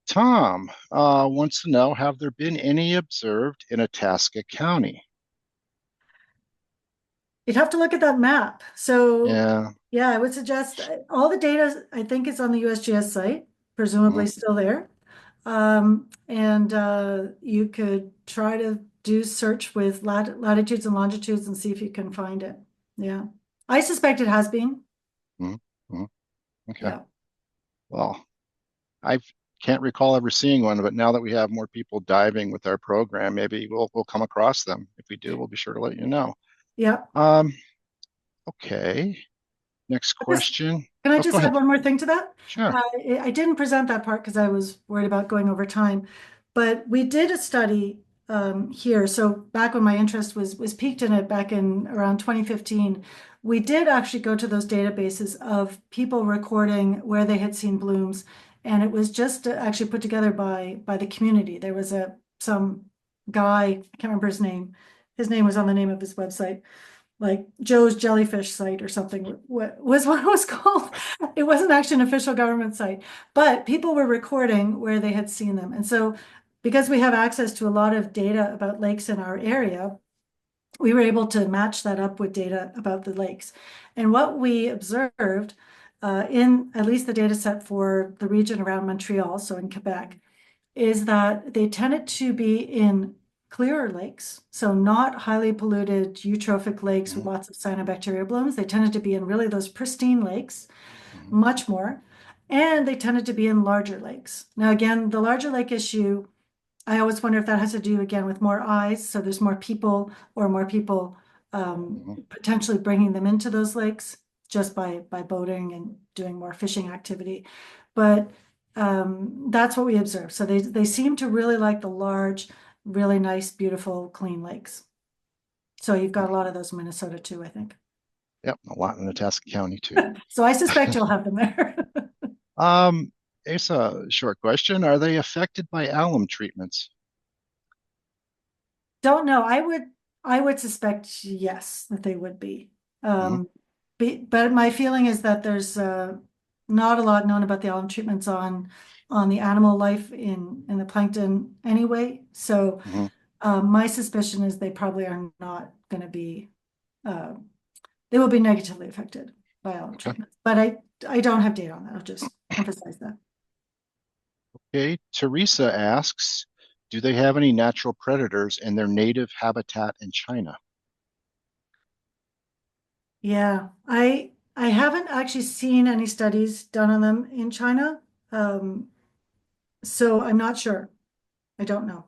S3: Tom wants to know, have there been any observed in Itasca County?
S2: You'd have to look at that map. So
S3: Yeah.
S2: yeah, I would suggest all the data I think is on the USGS site,
S3: Mhm.
S2: presumably still there. And you could try to do search with latitudes and longitudes and see if you can find it. Yeah. I suspect it has been.
S3: Mhm. Mhm. Okay.
S2: Yeah.
S3: Well, I can't recall ever seeing one, but now that we have more people diving with our program, maybe we'll come across them. If we do, we'll be sure to let you know.
S2: Yeah.
S3: Um, okay. Next
S2: But this,
S3: question.
S2: can I
S3: Oh, go
S2: just add
S3: ahead.
S2: one more thing to that?
S3: Sure.
S2: I didn't present that part because I was worried about going over time, but we did a study here. So back when my interest was piqued in it back in around 2015, we did actually go to those databases of people recording where they had seen blooms, and it was just actually put together by the community. There was some guy, I can't remember his name. His name was on the name of his website, like Joe's Jellyfish site or something. What was what it was called? It wasn't actually an official government site, but people were recording where they had seen them. And so because we have access to a lot of data about lakes in our area, we were able to match that up with data about the lakes. And what we observed in at least the data set for the region around Montreal, so in Quebec, is that they tended to be in clearer lakes, so not highly polluted eutrophic lakes with
S3: Mhm.
S2: lots of cyanobacteria blooms. They tended to be in really those pristine lakes,
S3: Mhm.
S2: much more, and they tended to be in larger lakes. Now, again, the larger lake issue, I always wonder if that has to do again with more eyes, so there's more people or more people
S3: Mhm.
S2: potentially bringing them into those lakes just by boating and doing more fishing activity. But that's what we observed. So they seem to really like the large, really nice, beautiful, clean lakes. So you've got a lot of those in Minnesota too, I think.
S3: Yep, a lot in Itasca County too.
S2: So I suspect you'll have them there.
S3: Um, it's a short question. Are they affected by alum treatments?
S2: Don't know. I would suspect yes, that they would be.
S3: Mhm.
S2: Um, but my feeling is that there's not a lot known about the alum treatments on the animal life in the plankton anyway. So
S3: Mhm.
S2: my suspicion is they probably are not going to be uh, They will be negatively affected by all
S3: Okay.
S2: treatments, but I don't have data on that. I'll just emphasize that.
S3: Okay. Teresa asks, do they have any natural predators in their native habitat in China?
S2: Yeah, I haven't actually seen any studies done on them in China. So I'm not sure. I don't know.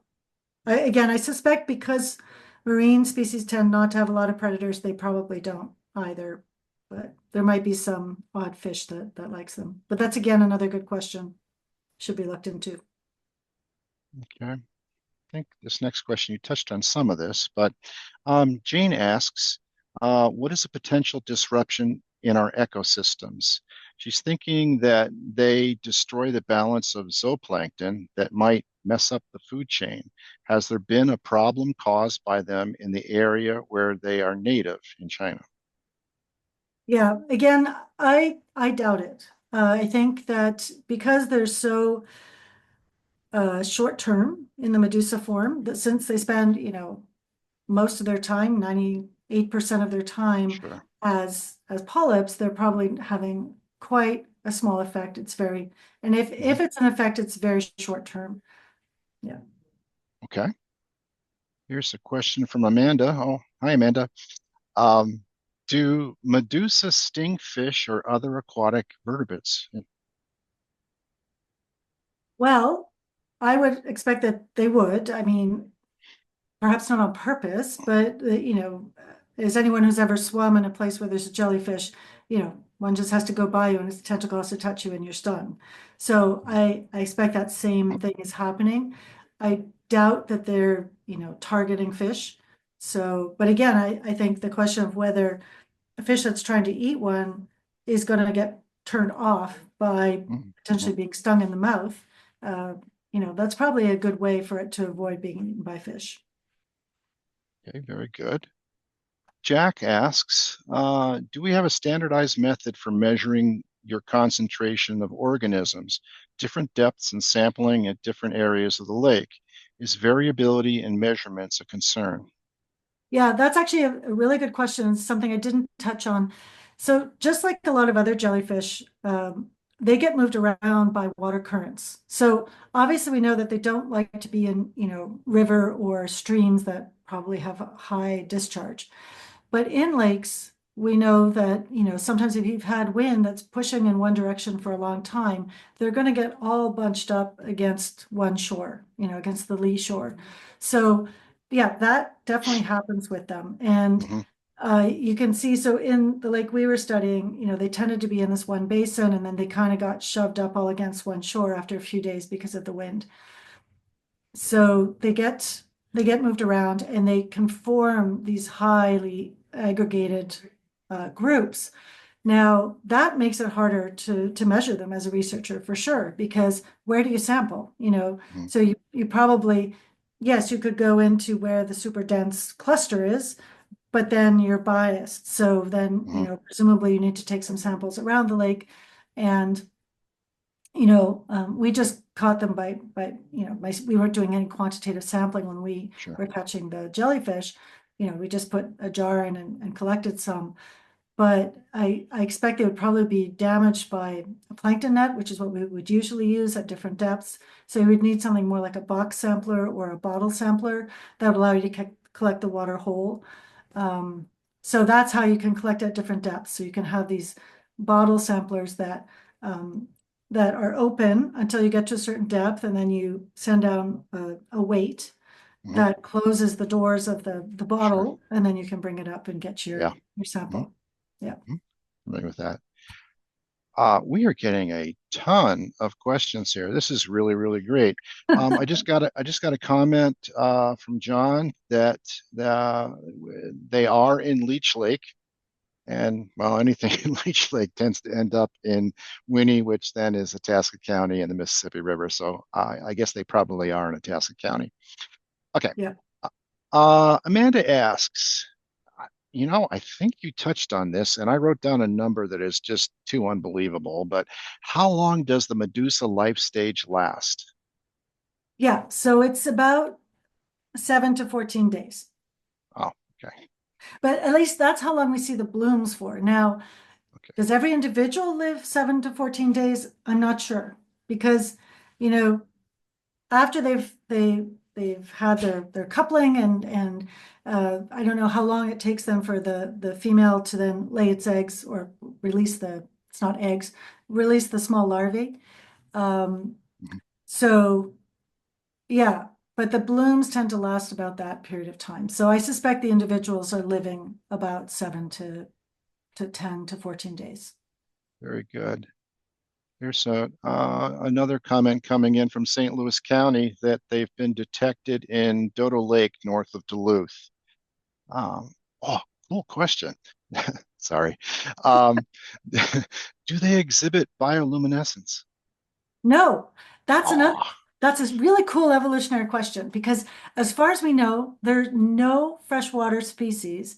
S2: Again, I suspect because marine species tend not to have a lot of predators, they probably don't either. But there might be some odd fish that likes them. But that's again another good question. Should be looked into.
S3: Okay. I think this next question, you touched on some of this, but Jane asks, what is a potential disruption in our ecosystems? She's thinking that they destroy the balance of zooplankton that might mess up the food chain. Has there been a problem caused by them in the area where they are native in China?
S2: Yeah, again, I doubt it. I think that because they're so short term in the medusa form, that since they spend, most of their time, 98% of their time
S3: Sure.
S2: as polyps, they're probably having quite a small effect. It's very, and if
S3: Mhm.
S2: it's an effect, it's very short term. Yeah.
S3: Okay. Here's a question from Amanda. Oh, hi, Amanda. Um, do Medusa sting fish or other aquatic vertebrates?
S2: Well, I would expect that they would. I mean, perhaps not on purpose, but as anyone who's ever swum in a place where there's a jellyfish, one just has to go by you and its tentacle has to touch you and you're stung. So I expect that same thing is happening. I doubt that they're, targeting fish. So, but again, I think the question of whether a fish that's trying to eat one is going to get turned off by
S3: Mhm.
S2: potentially being stung in the mouth, uh, that's probably a good way for it to avoid being eaten by fish.
S3: Okay, very good. Jack asks, do we have a standardized method for measuring your concentration of organisms, different depths and sampling at different areas of the lake? Is variability in measurements a concern?
S2: Yeah, that's actually a really good question. It's something I didn't touch on. So just like a lot of other jellyfish, they get moved around by water currents. So obviously we know that they don't like to be in, river or streams that probably have a high discharge. But in lakes, we know that, sometimes if you've had wind that's pushing in one direction for a long time, they're going to get all bunched up against one shore, against the lee shore. So, yeah, that definitely happens with them. And
S3: Hmm.
S2: you can see, so in the lake we were studying, they tended to be in this one basin and then they kind of got shoved up all against one shore after a few days because of the wind. So they get moved around and they can form these highly aggregated groups. Now that makes it harder to measure them as a researcher for sure, because where do you sample?
S3: Hmm.
S2: So you probably, yes, you could go into where the super dense cluster is, but then you're biased. So then,
S3: Hmm.
S2: presumably you need to take some samples around the lake and we just caught them we weren't doing any quantitative sampling when we
S3: Sure.
S2: were catching the jellyfish. We just put a jar in and collected some. But I expect they would probably be damaged by a plankton net, which is what we would usually use at different depths. So you would need something more like a box sampler or a bottle sampler that would allow you to collect the water whole. Um, so that's how you can collect at different depths. So you can have these bottle samplers um, that are open until you get to a certain depth, and then you send down a weight
S3: Hmm.
S2: that closes the doors of the
S3: Sure.
S2: bottle, and then you can bring it up and get
S3: Yeah.
S2: your
S3: Hmm.
S2: sample. Yeah.
S3: Hmm. Familiar with that. We are getting a ton of questions here. This is really, really great. I just got a comment from John that uh, they are in Leech Lake, and well, anything in Leech Lake tends to end up in Winnie, which then is Itasca County and the Mississippi River. So I guess they probably are in Itasca County. Okay.
S2: Yeah.
S3: Amanda asks, I think you touched on this, and I wrote down a number that is just too unbelievable, but how long does the Medusa life stage last?
S2: Yeah. So it's about 7 to 14 days.
S3: Oh, okay.
S2: But at least that's how long we see the blooms for. Now,
S3: Okay.
S2: does every individual live 7 to 14 days? I'm not sure because, you know, after they've had their coupling and I don't know how long it takes them for the female to then lay its eggs or release it's not eggs, release the small larvae. Um,
S3: Mhm.
S2: so yeah, but the blooms tend to last about that period of time. So I suspect the individuals are living about 7 to 10 to 14 days.
S3: Very good. Here's another comment coming in from St. Louis County that they've been detected in Dodo Lake north of Duluth. Um, oh, cool question. Sorry. Um, do they exhibit bioluminescence?
S2: No, that's another,
S3: Oh,
S2: that's a really cool evolutionary question because as far as we know, there's no freshwater species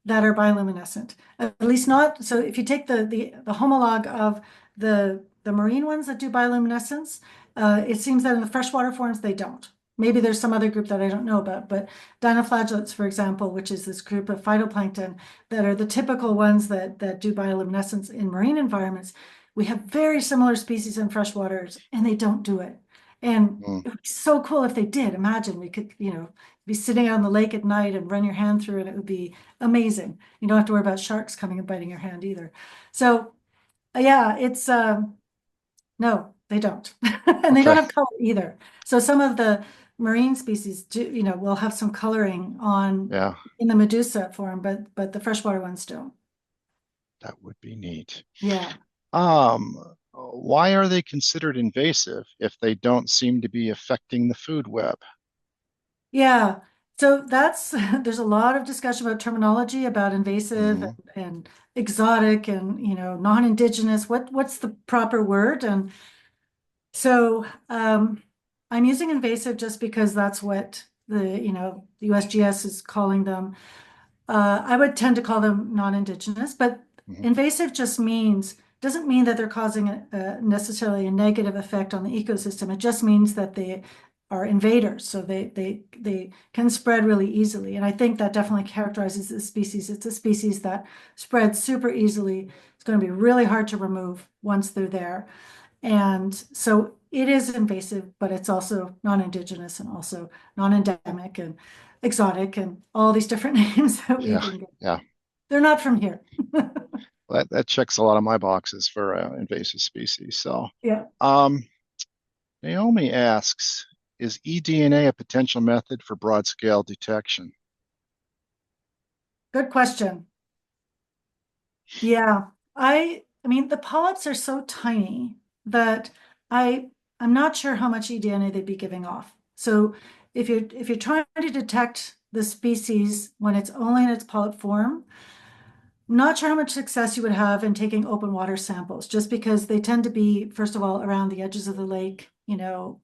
S2: that are bioluminescent. At least not, so if you take the homologue of the marine ones that do bioluminescence, it seems that in the freshwater forms, they don't. Maybe there's some other group that I don't know about, but dinoflagellates, for example, which is this group of phytoplankton that are the typical ones that do bioluminescence in marine environments, we have very similar species in freshwaters and they don't do it. And
S3: mm,
S2: it would be so cool if they did. Imagine we could, be sitting out on the lake at night and run your hand through it. It would be amazing. You don't have to worry about sharks coming and biting your hand either. So yeah, it's no, they don't. And they don't
S3: okay.
S2: have color either. So some of the marine species do, will have some coloring on
S3: Yeah,
S2: in the medusa form, but the freshwater ones don't.
S3: that would be neat.
S2: Yeah.
S3: Why are they considered invasive if they don't seem to be affecting the food web?
S2: Yeah, so that's there's a lot of discussion about terminology about invasive
S3: Hmm.
S2: and exotic and non-indigenous. What's the proper word? And so I'm using invasive just because that's what the USGS is calling them. I would tend to call them non-indigenous, but
S3: Hmm.
S2: invasive just doesn't mean that they're causing necessarily a negative effect on the ecosystem. It just means that they are invaders, so they can spread really easily. And I think that definitely characterizes this species. It's a species that spreads super easily. It's going to be really hard to remove once they're there. And so it is invasive, but it's also non-indigenous and also non-endemic and exotic and all these different names that we
S3: Yeah,
S2: can get.
S3: yeah.
S2: They're not from here.
S3: That checks a lot of my boxes for invasive species. So,
S2: Yeah,
S3: um, Naomi asks, is eDNA a potential method for broad scale detection?
S2: good question. Yeah, I mean the polyps are so tiny that I I'm not sure how much eDNA they'd be giving off. So if you're trying to detect the species when it's only in its polyp form, not sure how much success you would have in taking open water samples, just because they tend to be, first of all, around the edges of the lake,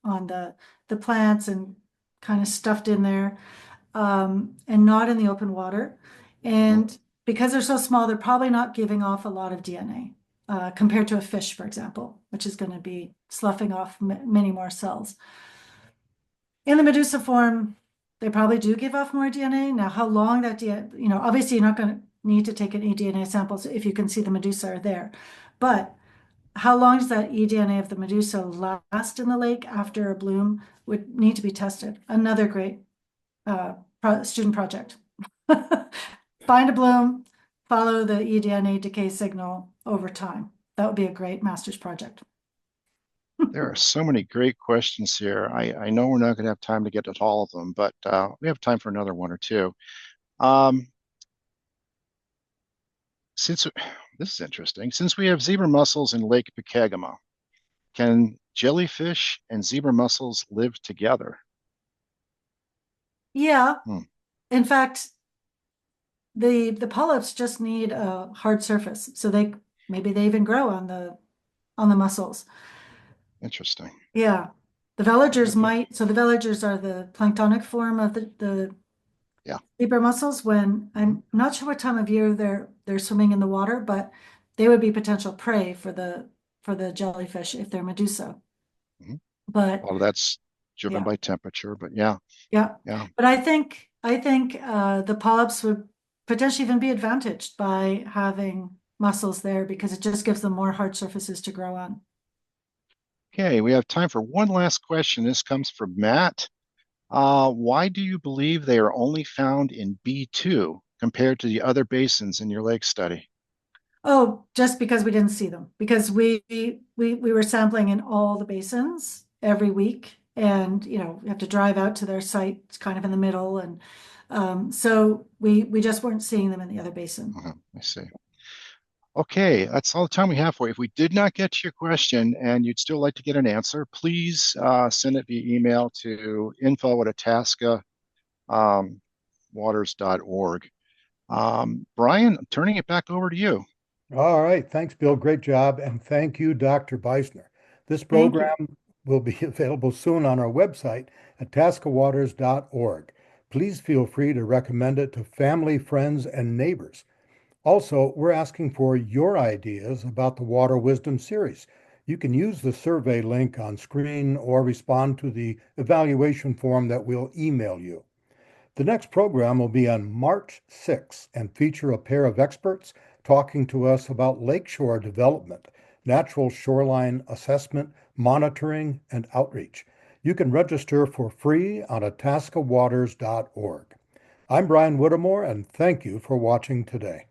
S2: on the plants and kind of stuffed in there, and not in the open water.
S3: Hmm.
S2: And because they're so small, they're probably not giving off a lot of DNA, compared to a fish, for example, which is going to be sloughing off many more cells. In the Medusa form, they probably do give off more DNA. Now, how long that DNA, obviously you're not going to need to take an eDNA sample if you can see the Medusa are there. But how long does that eDNA of the Medusa last in the lake after a bloom would need to be tested. Another great student project. Find a bloom, follow the eDNA decay signal over time. That would be a great master's project.
S3: There are so many great questions here. I know we're not going to have time to get to all of them, but we have time for another one or two. Um, since this is interesting, since we have zebra mussels in Lake Picagama, can jellyfish and zebra mussels live together?
S2: Yeah,
S3: Hmm,
S2: in fact, the polyps just need a hard surface, so maybe they even grow on the mussels.
S3: interesting.
S2: Yeah, the
S3: Okay,
S2: veligers
S3: yeah,
S2: might. So the veligers are the planktonic form of the
S3: yeah.
S2: zebra mussels. When
S3: Mhm,
S2: I'm not sure what time of year they're swimming in the water, but they would be potential prey for the jellyfish if they're medusa.
S3: mhm.
S2: But
S3: Well, that's driven
S2: yeah,
S3: by temperature, but yeah,
S2: yeah.
S3: yeah.
S2: But I think the polyps would potentially even be advantaged by having mussels there because it just gives them more hard surfaces to grow on.
S3: Okay, we have time for one last question. This comes from Matt. Why do you believe they are only found in B2 compared to the other basins in your lake study?
S2: Oh, just because we didn't see them, because we were sampling in all the basins every week, and you have to drive out to their site. It's kind of in the middle, and so we just weren't seeing them in the other basin.
S3: I see. Okay, that's all the time we have for you. If we did not get to your question and you'd still like to get an answer, please send it via email to info@itascawaters.org. Brian, I'm turning it back over to you.
S1: All right. Thanks, Bill. Great job. And thank you, Dr. Beisner. This
S2: Thank you.
S1: program will be available soon on our website at itascawaters.org. Please feel free to recommend it to family, friends, and neighbors. Also, we're asking for your ideas about the Water Wisdom series. You can use the survey link on screen or respond to the evaluation form that we'll email you. The next program will be on March 6th and feature a pair of experts talking to us about lakeshore development, natural shoreline assessment, monitoring, and outreach. You can register for free on itascawaters.org. I'm Brian Whittemore, and thank you for watching today.